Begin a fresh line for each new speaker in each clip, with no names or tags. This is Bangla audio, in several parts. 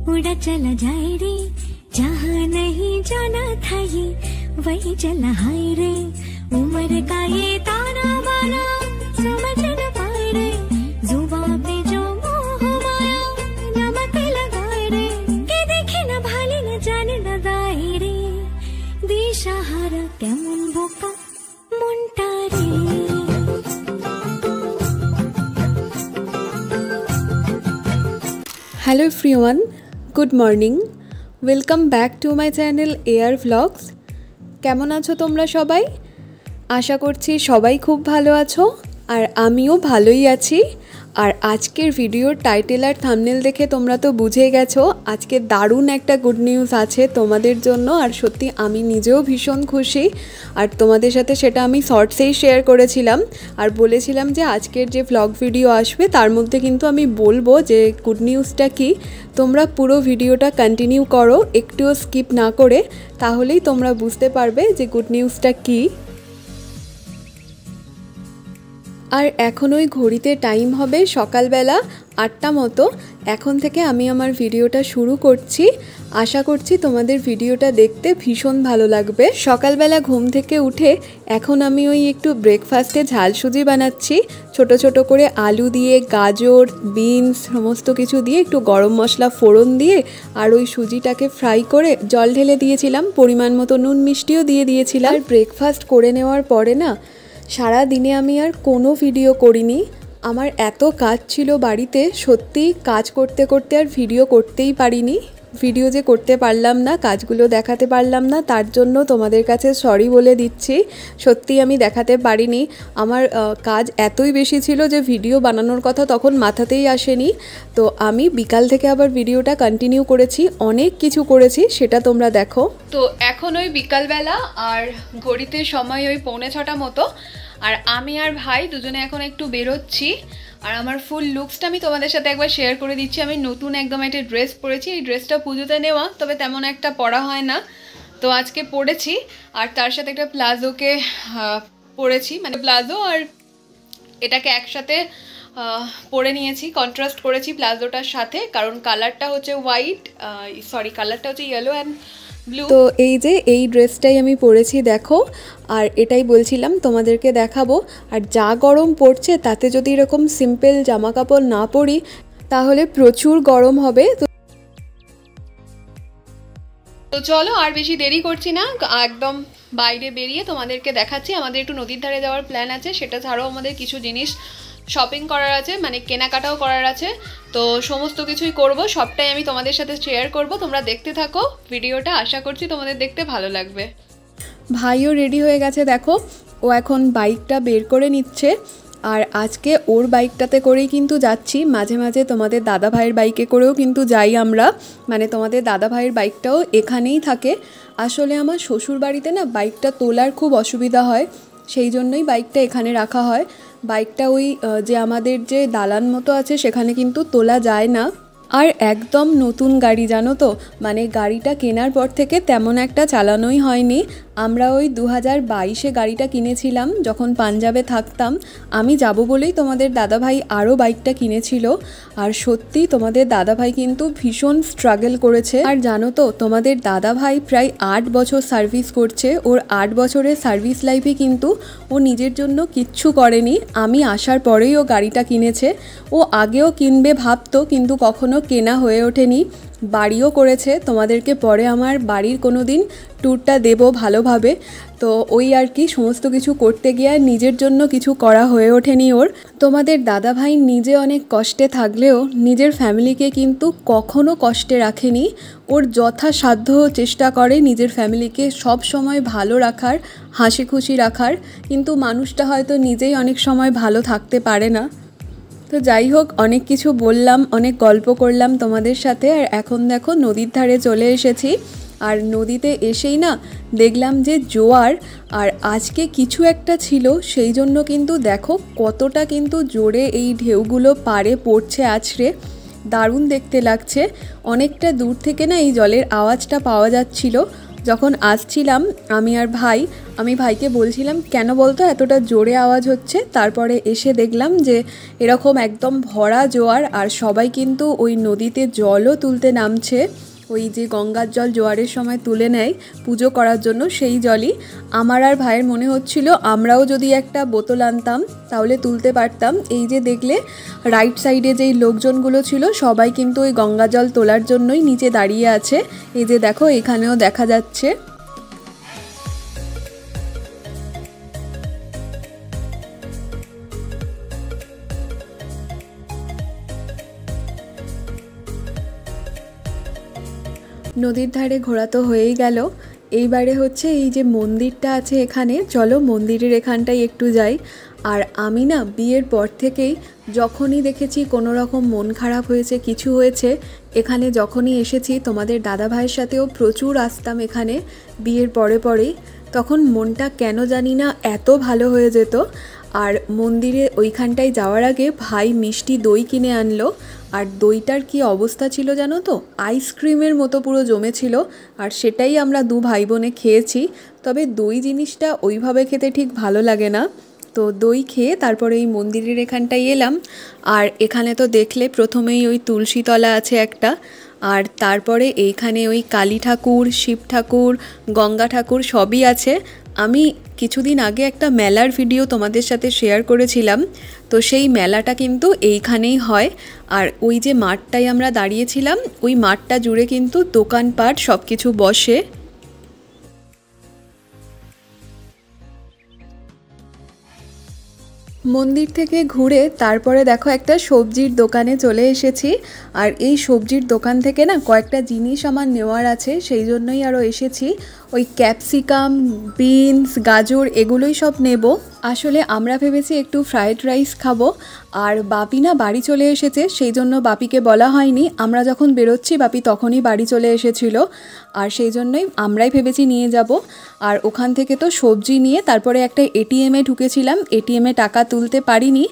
उड़ा चला जाए रे जहाँ नहीं जाना था ये वही चला हाय रे उम्र का ये ताना बाना समझ न पाए रे जुबान पे जो मोह माया नमक लगाए रे के देखे न भाले न जाने न दाए रे दिशाहारा केमन बोका मुंटा रे।
Hello everyone, good morning, welcome back to my channel AR vlogs. কেমন আছো তোমরা সবাই? আশা করছি সবাই খুব ভালো আছো আর আমিও ভালোই আছি। আর আজকের ভিডিওর টাইটেল আর থাম্বনেল দেখে তোমরা তো বুঝে গেছো আজকে দারুণ একটা গুড নিউজ আছে তোমাদের জন্য। আর সত্যি আমি নিজেও ভীষণ খুশি। আর তোমাদের সাথে সেটা আমি শর্টসেই শেয়ার করেছিলাম আর বলেছিলাম যে আজকের যে ভ্লগ ভিডিও আসবে তার মধ্যে কিন্তু আমি বলবো যে গুড নিউজটা কি। তোমরা পুরো ভিডিওটা কন্টিনিউ করো, একটুও স্কিপ না করে, তাহলেই তোমরা বুঝতে পারবে যে গুড নিউজটা কী। আর এখন ওই ঘড়িতে টাইম হবে সকালবেলা 8টা মতো। এখন থেকে আমি আমার ভিডিওটা শুরু করছি। আশা করছি তোমাদের ভিডিওটা দেখতে ভীষণ ভালো লাগবে। সকালবেলা ঘুম থেকে উঠে এখন আমি ওই একটু ব্রেকফাস্টে ঝাল সুজি বানাচ্ছি। ছোট ছোট করে আলু দিয়ে, গাজর, বিনস সমস্ত কিছু দিয়ে একটু গরম মশলা ফোড়ন দিয়ে আর ওই সুজিটাকে ফ্রাই করে জল ঢেলে দিয়েছিলাম, পরিমাণ মতো নুন মিষ্টিও দিয়ে দিয়েছিলাম। আর ব্রেকফাস্ট করে নেওয়ার পরে না সারা দিনে আমি আর কোনো ভিডিও করিনি। আমার এত কাজ ছিল বাড়িতে, সত্যি কাজ করতে করতে আর ভিডিও করতেই পারিনি। ভিডিও যে করতে পারলাম না, কাজগুলো দেখাতে পারলাম না, তার জন্য তোমাদের কাছে সরি বলে দিচ্ছি। সত্যি আমি দেখাতে পারিনি। আমার কাজ এতই বেশি ছিল যে ভিডিও বানানোর কথা তখন মাথাতেই আসেনি। তো আমি বিকাল থেকে আবার ভিডিওটা কন্টিনিউ করেছি, অনেক কিছু করেছি, সেটা তোমরা দেখো। তো এখন ওই বিকালবেলা আর ঘড়িতে সময় ওই 5:45 মতো। আর আমি আর ভাই দুজনে এখন একটু বেরোচ্ছি। আর আমার ফুল লুকসটা আমি তোমাদের সাথে একবার শেয়ার করে দিচ্ছি। আমি নতুন একদম একটা ড্রেস পরেছি। এই ড্রেসটা পুজোতে নেওয়া, তবে তেমন একটা পরা হয় না, তো আজকে পরেছি। আর তার সাথে একটা প্লাজোকে পরেছি, মানে প্লাজো আর এটাকে একসাথে পরে নিয়েছি, কন্ট্রাস্ট করেছি প্লাজোটার সাথে, কারণ কালারটা হচ্ছে কালারটা হচ্ছে ইয়েলো অ্যান্ড ব্লু। তো এই যে এই ড্রেসটাই আমি পরেছি দেখো। আর এটাই বলছিলাম তোমাদেরকে দেখাবো। আর যা গরম পড়ছে তাতে যদি এরকম সিম্পল জামা কাপড় না পরি তাহলে প্রচুর গরম হবে। তো চলো আর বেশি দেরি করছি না, একদম বাইরে বেরিয়ে তোমাদেরকে দেখাচ্ছি। আমাদের একটু নদীর ধারে যাওয়ার প্ল্যান আছে, সেটা ছাড়াও আমাদের কিছু জিনিস শপিং করার আছে, মানে কেনাকাটাও করার আছে। তো সমস্ত কিছুই করব, সবটাই আমি তোমাদের সাথে শেয়ার করব। তোমরা দেখতে থাকো ভিডিওটা, আশা করছি তোমাদের দেখতে ভালো লাগবে। ভাইও রেডি হয়ে গেছে দেখো, ও এখন বাইকটা বের করে নিচ্ছে। আর আজকে ওর বাইকটাতে করেই কিন্তু যাচ্ছি। মাঝে মাঝে তোমাদের দাদা ভাইয়ের বাইকে করেও কিন্তু যাই আমরা, মানে তোমাদের দাদা ভাইয়ের বাইকটাও এখানেই থাকে। আসলে আমার শ্বশুর বাড়িতে না বাইকটা তোলার খুব অসুবিধা হয়, সেই জন্যই বাইকটা এখানে রাখা হয়। বাইকটা ওই যে আমাদের যে দালান মতো আছে সেখানে কিন্তু তোলা যায় না। আর একদম নতুন গাড়ি জানো তো, মানে গাড়িটা কেনার পর থেকে তেমন একটা চালানোই হয়নি। আমরা ওই 2022-এ গাড়িটা কিনেছিলাম যখন পাঞ্জাবে থাকতাম। আমি যাব বলেই তোমাদের দাদাভাই আরও বাইকটা কিনেছিল। আর সত্যি তোমাদের দাদাভাই কিন্তু ভীষণ স্ট্রাগল করেছে। আর জানো তো তোমাদের দাদাভাই প্রায় 8 বছর সার্ভিস করছে। ওর 8 বছরের সার্ভিস লাইফে কিন্তু ও নিজের জন্য কিচ্ছু করেনি। আমি আসার পরেই ও গাড়িটা কিনেছে। ও আগেও কিনবে ভাবতো, কিন্তু কখনো কেনা হয়ে ওঠেনি। বাড়িও করেছে, তোমাদেরকে পরে আমার বাড়ির কোনো দিন ট্যুরটা দেবো ভালোভাবে। তো ওই আর কি, সমস্ত কিছু করতে গিয়ে নিজের জন্য কিছু করা হয়ে ওঠেনি ওর। তোমাদের দাদাভাই নিজে অনেক কষ্টে থাকলেও নিজের ফ্যামিলিকে কিন্তু কখনো কষ্টে রাখেনি। ওর যথাসাধ্য চেষ্টা করে নিজের ফ্যামিলিকে সব সময় ভালো রাখার, হাসি খুশি রাখার, কিন্তু মানুষটা হয়তো নিজেই অনেক সময় ভালো থাকতে পারে না। তো যাই হোক, অনেক কিছু বললাম, অনেক গল্প করলাম তোমাদের সাথে। আর এখন দেখো নদীর ধারে চলে এসেছি। আর নদীতে এসেই না দেখলাম যে জোয়ার, আর আজকে কিছু একটা ছিল, সেই জন্য কিন্তু দেখো কতটা কিন্তু জোরে এই ঢেউগুলো পাড়ে পড়ছে আছড়ে। দারুণ দেখতে লাগছে। অনেকটা দূর থেকে না এই জলের আওয়াজটা পাওয়া যাচ্ছিল। যখন আসছিলাম আমি আর ভাই, আমি ভাইকে বলছিলাম কেন বলতো এতটা জোরে আওয়াজ হচ্ছে, তারপরে এসে দেখলাম যে এরকম একদম ভরা জোয়ার, আর সবাই কিন্তু ওই নদীতে জলও তুলতে নামছে, ওই যে গঙ্গার জল জোয়ারের সময় তুলে নেয় পুজো করার জন্য, সেই জলই। আমার আর ভাইয়ের মনে হচ্ছিল আমরাও যদি একটা বোতল আনতাম তাহলে তুলতে পারতাম। এই যে দেখলে রাইট সাইডে যেই লোকজনগুলো ছিল সবাই কিন্তু ওই গঙ্গা জল তোলার জন্যই নিচে দাঁড়িয়ে আছে। এই যে দেখো এখানেও দেখা যাচ্ছে। নদীর ধারে ঘোরা তো হয়েই গেল, এইবারে হচ্ছে এই যে মন্দিরটা আছে এখানে, চলো মন্দিরের এখানটাই একটু যাই। আর আমি না বিয়ের পর থেকেই যখনই দেখেছি কোনো রকম মন খারাপ হয়েছে, কিছু হয়েছে, এখানে যখনই এসেছি, তোমাদের দাদা ভাইয়ের সাথেও প্রচুর আসতাম এখানে বিয়ের পরে পরেই, তখন মনটা কেন জানি না এত ভালো হয়ে যেত। আর মন্দিরে ওইখানটায় যাওয়ার আগে ভাই মিষ্টি দই কিনে আনলো, আর দইটার কি অবস্থা ছিল জানো তো, আইসক্রিমের মতো পুরো জমেছিল, আর সেটাই আমরা দু ভাই বোনে খেয়েছি। তবে দই জিনিসটা ওইভাবে খেতে ঠিক ভালো লাগে না, তো দই খেয়ে তারপরে এই মন্দিরের এখানটায় এলাম। আর এখানে তো দেখলে প্রথমেই ওই তুলসীতলা আছে একটা, আর তারপরে এইখানে ওই কালী ঠাকুর, শিব ঠাকুর, গঙ্গা ঠাকুর সবই আছে। আমি কিছুদিন আগে একটা মেলার ভিডিও তোমাদের সাথে শেয়ার করেছিলাম, তো সেই মেলাটা কিন্তু এইখানেই হয়। আর ওই যে মাঠটায় আমরা দাঁড়িয়েছিলাম, ওই মাঠটা জুড়ে কিন্তু দোকানপাট সব কিছু বসে। মন্দির থেকে ঘুরে তারপরে দেখো একটা সবজির দোকানে চলে এসেছি, আর এই সবজির দোকান থেকে না কয়েকটা জিনিস আমার নেওয়ার আছে, সেই জন্যই আরও এসেছি। ওই ক্যাপসিকাম, বিনস, গাজর এগুলোই সব নেব। আসলে আমরা ভেবেছি একটু ফ্রায়েড রাইস খাবো, আর বাপি না বাড়ি চলে এসেছে, সেই জন্য বাপিকে বলা হয়নি। আমরা যখন বেরোচ্ছি বাপি তখনই বাড়ি চলে এসেছিল, আর সেই জন্যই আমরাই ভেবেছি নিয়ে যাব। আর ওখান থেকে তো সবজি নিয়ে তারপরে একটা এটিএমে ঢুকেছিলাম, এটিএমে টাকা তুলতে পারিনি,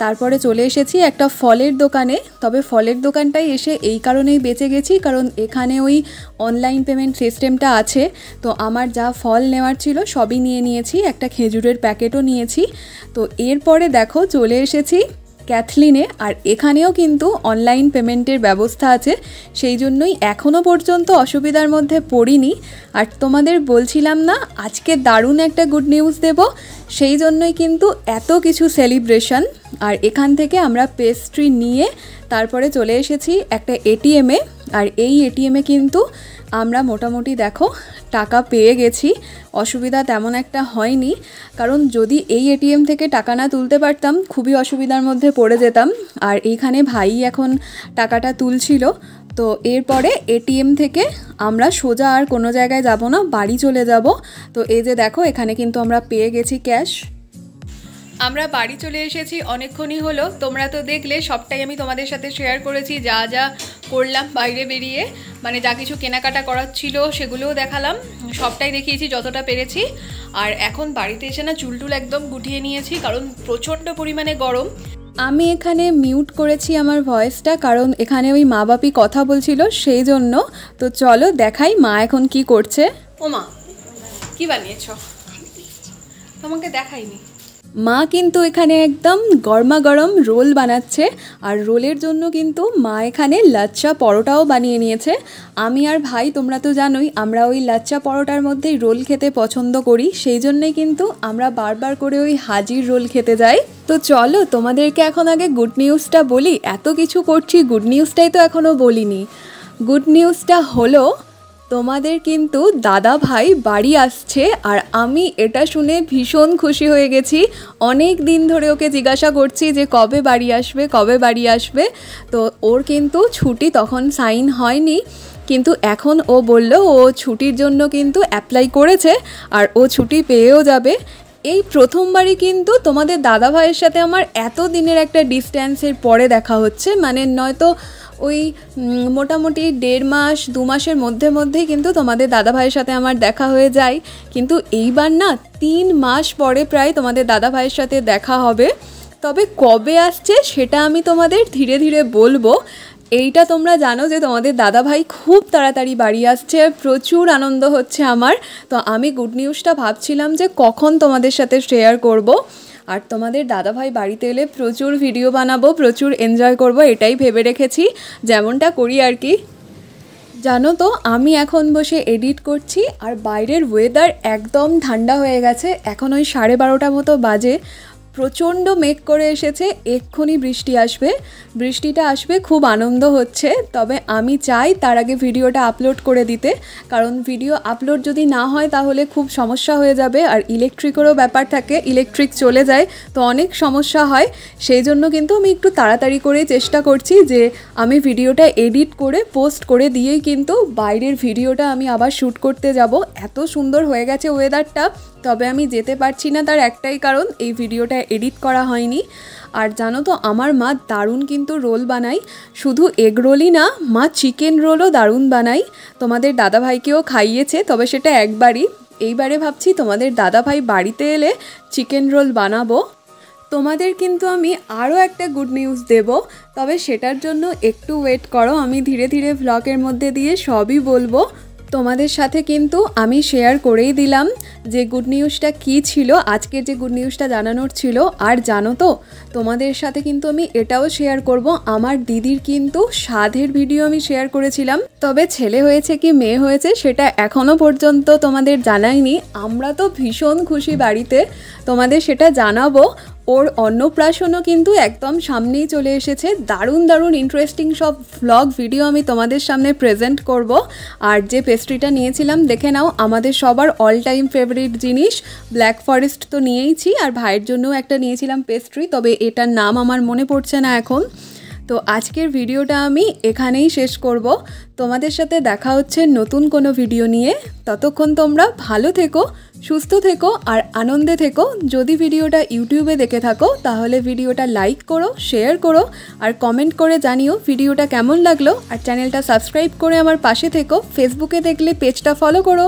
তারপরে চলে এসেছি একটা ফলের দোকানে। তবে ফলের দোকানটাই এসে এই কারণেই বেঁচে গেছি, কারণ এখানে ওই অনলাইন পেমেন্ট সিস্টেমটা আছে। তো আমার যা ফল নেওয়ার ছিল সবই নিয়ে নিয়েছি, একটা খেজুরের প্যাকেটও নিয়েছি। তো এরপরে দেখো চলে এসেছি ক্যাথলিনে, আর এখানেও কিন্তু অনলাইন পেমেন্টের ব্যবস্থা আছে, সেই জন্যই এখনও পর্যন্ত অসুবিধার মধ্যে পড়িনি। আর তোমাদের বলছিলাম না আজকে দারুণ একটা গুড নিউজ দেব, সেই জন্যই কিন্তু এত কিছু সেলিব্রেশন। আর এখান থেকে আমরা পেস্ট্রি নিয়ে তারপরে চলে এসেছি একটা এটিএমে, আর এই এটিএমে কিন্তু আমরা মোটামুটি দেখো টাকা পেয়ে গেছি, অসুবিধা তেমন একটা হয়নি। কারণ যদি এই এটিএম থেকে টাকা না তুলতে পারতাম খুবই অসুবিধার মধ্যে পড়ে যেতাম। আর এইখানে ভাই এখন টাকাটা তুলছিল। তো এরপরে এটিএম থেকে আমরা সোজা আর কোনো জায়গায় যাব না, বাড়ি চলে যাব। তো এই যে দেখো এখানে কিন্তু আমরা পেয়ে গেছি ক্যাশ। আমরা বাড়ি চলে এসেছি অনেকক্ষণই হলো, তোমরা তো দেখলে সবটাই আমি তোমাদের সাথে শেয়ার করেছি, যা যা করলাম বাইরে বেরিয়ে, মানে যা কিছু কেনাকাটা করার ছিল সেগুলোও দেখালাম, সবটাই দেখিয়েছি যতটা পেরেছি। আর এখন বাড়িতে এসে না চুলটুল একদম গুটিয়ে নিয়েছি, কারণ প্রচণ্ড পরিমাণে গরম। আমি এখানে মিউট করেছি আমার ভয়েসটা, কারণ এখানে ওই মা বাপি কথা বলছিল সেই জন্য। তো চলো দেখাই মা এখন কি করছে। ও মা কি বানিয়েছ? তোমাকে দেখাইনি। মা কিন্তু এখানে একদম গরমা গরম রোল বানাচ্ছে, আর রোলের জন্য কিন্তু মা এখানে লাচ্চা পরোটাও বানিয়ে নিয়েছে। আমি আর ভাই তোমরা তো জানোই আমরা ওই লাচ্চা পরোটার মধ্যেই রোল খেতে পছন্দ করি, সেই জন্যই কিন্তু আমরা বারবার করে ওই হাজির রোল খেতে যাই। তো চলো তোমাদেরকে এখন আগে গুড নিউজটা বলি, এত কিছু করছি গুড নিউজটাই তো এখনও বলিনি। গুড নিউজটা হলো তোমাদের কিন্তু দাদা ভাই বাড়ি আসছে, আর আমি এটা শুনে ভীষণ খুশি হয়ে গেছি। অনেক দিন ধরে ওকে জিজ্ঞাসা করছি যে কবে বাড়ি আসবে, কবে বাড়ি আসবে। তো ওর কিন্তু ছুটি তখন সাইন হয়নি, কিন্তু এখন ও বলল ও ছুটির জন্য কিন্তু অ্যাপ্লাই করেছে, আর ও ছুটি পেয়েও যাবে। এই প্রথমবারই কিন্তু তোমাদের দাদা ভাইয়ের সাথে আমার এত দিনের একটা ডিস্ট্যান্সের পরে দেখা হচ্ছে, মানে নয়তো ওই মোটামুটি 1.5 মাস 2 মাসের মধ্যেই কিন্তু তোমাদের দাদা ভাইয়ের সাথে আমার দেখা হয়ে যায়, কিন্তু এইবার না 3 মাস পরে প্রায় তোমাদের দাদা ভাইয়ের সাথে দেখা হবে। তবে কবে আসছে সেটা আমি তোমাদের ধীরে ধীরে বলবো। এইটা তোমরা জানো যে তোমাদের দাদাভাই খুব তাড়াতাড়ি বাড়ি আসছে, প্রচুর আনন্দ হচ্ছে আমার। তো আমি গুড নিউজটা ভাবছিলাম যে কখন তোমাদের সাথে শেয়ার করব। আর তোমাদের দাদাভাই বাড়িতে এলে প্রচুর ভিডিও বানাবো, প্রচুর এনজয় করব, এটাই ভেবে রেখেছি, যেমনটা করি আর কি। জানো তো আমি এখন বসে এডিট করছি আর বাইরের ওয়েদার একদম ঠান্ডা হয়ে গেছে। এখন ওই 12:30 মতো বাজে, প্রচণ্ড মেঘ করে এসেছে, এক্ষুনি বৃষ্টি আসবে। বৃষ্টিটা আসবে, খুব আনন্দ হচ্ছে। তবে আমি চাই তার আগে ভিডিওটা আপলোড করে দিতে, কারণ ভিডিও আপলোড যদি না হয় তাহলে খুব সমস্যা হয়ে যাবে। আর ইলেকট্রিকেরও ব্যাপার থাকে, ইলেকট্রিক চলে যায় তো অনেক সমস্যা হয়। সেই জন্য কিন্তু আমি একটু তাড়াতাড়ি করে চেষ্টা করছি যে আমি ভিডিওটা এডিট করে পোস্ট করে দিয়েই কিন্তু বাইরের ভিডিওটা আমি আবার শ্যুট করতে যাব। এত সুন্দর হয়ে গেছে ওয়েদারটা, তবে আমি যেতে পারছি না, তার একটাই কারণ এই ভিডিওটা এডিট করা হয়নি। আর জানো তো আমার মা দারুণ কিন্তু রোল বানায়, শুধু এগ রোলই না, মা চিকেন রোলও দারুণ বানায়। তোমাদের দাদাভাইকেও খাইয়েছে, তবে সেটা একবারই। এইবারে ভাবছি তোমাদের দাদাভাই বাড়িতে এলে চিকেন রোল বানাবো। তোমাদের কিন্তু আমি আরও একটা গুড নিউজ দেব, তবে সেটার জন্য একটু ওয়েট করো। আমি ধীরে ধীরে ভ্লগের মধ্যে দিয়ে সবই বলবো। তোমাদের সাথে কিন্তু আমি শেয়ার করেই দিলাম যে গুড নিউজটা কী ছিল, আজকের যে গুড নিউজটা জানানোর ছিল। আর জানো তো তোমাদের সাথে কিন্তু আমি এটাও শেয়ার করব, আমার দিদির কিন্তু সাধের ভিডিও আমি শেয়ার করেছিলাম, তবে ছেলে হয়েছে কি মেয়ে হয়েছে সেটা এখনও পর্যন্ত তোমাদের জানাইনি। আমরা তো ভীষণ খুশি বাড়িতে, তোমাদের সেটা জানাবো। ওর অন্নপ্রাশনও কিন্তু একদম সামনেই চলে এসেছে। দারুণ দারুণ ইন্টারেস্টিং সব ভ্লগ ভিডিও আমি তোমাদের সামনে প্রেজেন্ট করব। আর যে পেস্ট্রিটা নিয়েছিলাম দেখে নাও, আমাদের সবার অল টাইম ফেভারিট জিনিস ব্ল্যাক ফরেস্ট তো নিয়েইছি, আর ভাইয়ের জন্যও একটা নিয়েছিলাম পেস্ট্রি, তবে এটার নাম আমার মনে পড়ছে না এখন। তো আজকের ভিডিওটা আমি এখানেই শেষ করব। তোমাদের সাথে দেখা হচ্ছে নতুন কোনো ভিডিও নিয়ে। ততক্ষণ তোমরা ভালো থেকো, সুস্থ থেকো আর আনন্দে থেকো। যদি ভিডিওটা ইউটিউবে দেখে থাকো তাহলে ভিডিওটা লাইক করো, শেয়ার করো আর কমেন্ট করে জানিও ভিডিওটা কেমন লাগলো। আর চ্যানেলটা সাবস্ক্রাইব করে আমার পাশে থেকো। ফেসবুকে দেখলে পেজটা ফলো করো।